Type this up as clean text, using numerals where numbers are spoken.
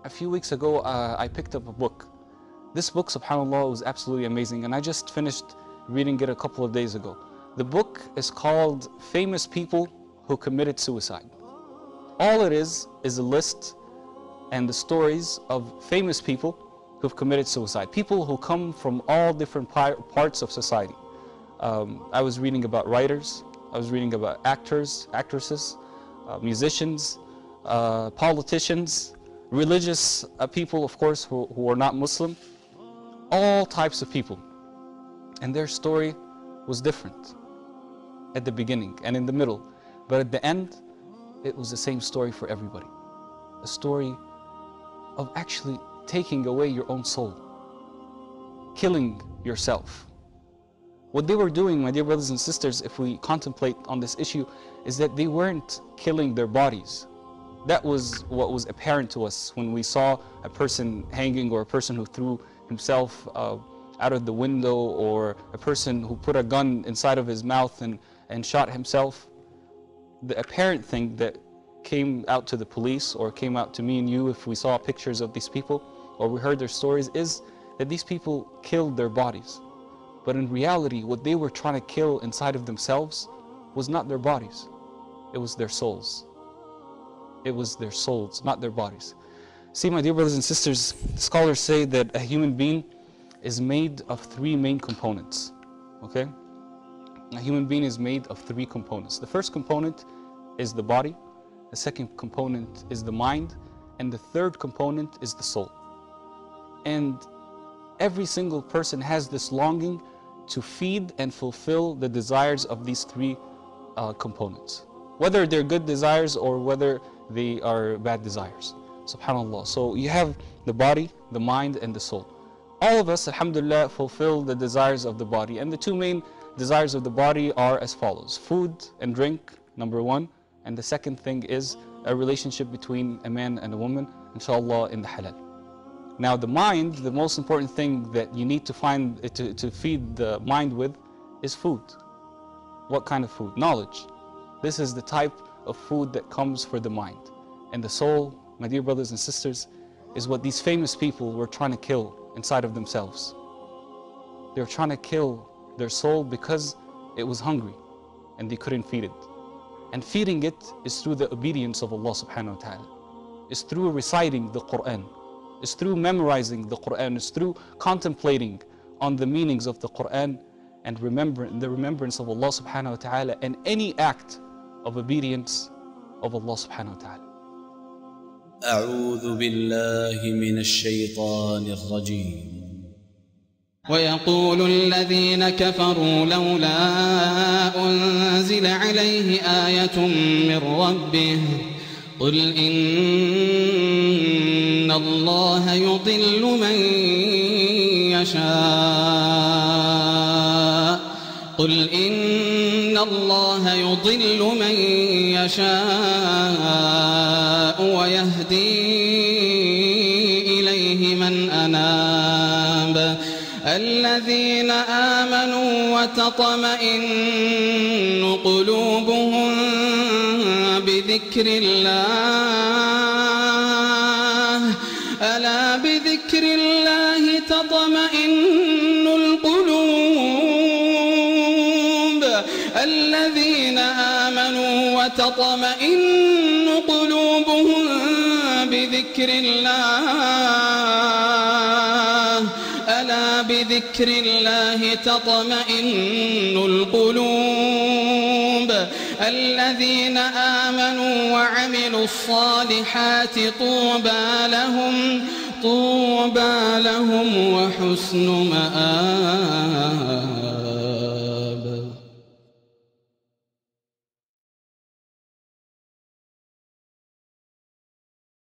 A few weeks ago, I picked up a book. This book, subhanAllah, was absolutely amazing, and I just finished reading it a couple of days ago. The book is called Famous People Who Committed Suicide. All it is a list and the stories of famous people who've committed suicide. People who come from all different parts of society. I was reading about writers, I was reading about actors, actresses, musicians, politicians, religious people, of course, who are not Muslim. All types of people. And their story was different at the beginning and in the middle. But at the end, it was the same story for everybody. A story of actually taking away your own soul, killing yourself. What they were doing, my dear brothers and sisters, if we contemplate on this issue, is that they weren't killing their bodies. That was what was apparent to us when we saw a person hanging, or a person who threw himself out of the window, or a person who put a gun inside of his mouth and shot himself. The apparent thing that came out to the police, or came out to me and you if we saw pictures of these people, or we heard their stories, is that these people killed their bodies. But in reality, what they were trying to kill inside of themselves was not their bodies. It was their souls. It was their souls, not their bodies. See, my dear brothers and sisters, scholars say that a human being is made of three main components, okay? A human being is made of three components. The first component is the body, the second component is the mind, and the third component is the soul. And every single person has this longing to feed and fulfill the desires of these three components, whether they're good desires or whether they are bad desires. SubhanAllah. So you have the body, the mind, and the soul. All of us, alhamdulillah, fulfill the desires of the body. And the two main desires of the body are as follows: food and drink, number one. And the second thing is a relationship between a man and a woman, inshallah, in the halal. Now the mind, the most important thing that you need to find to feed the mind with is food. What kind of food? Knowledge. This is the type of food that comes for the mind. And the soul, my dear brothers and sisters, is what these famous people were trying to kill inside of themselves. They were trying to kill their soul because it was hungry and they couldn't feed it. And feeding it is through the obedience of Allah subhanahu wa ta'ala. It's through reciting the Quran. It's through memorizing the Quran. It's through contemplating on the meanings of the Quran and the remembrance of Allah subhanahu wa ta'ala, and any act of obedience of Allah subhanahu wa ta'ala. أعوذ بالله من الشيطان الرجيم. ويقول الذين كفروا لولا أنزل عليه آية من ربه قل إن الله يضل من يشاء قل إن الله يضل من يشاء ويهدي إليه من أناب الذين آمنوا وتطمئن قلوبهم بذكر الله ألا بذكر الله تطمئن القلوب الذين آمنوا وتطمئن قلوبهم بذكر الله ألا بذكر الله تطمئن القلوب الذين آمنوا وعملوا الصالحات طوبى لهم وحسن مآب.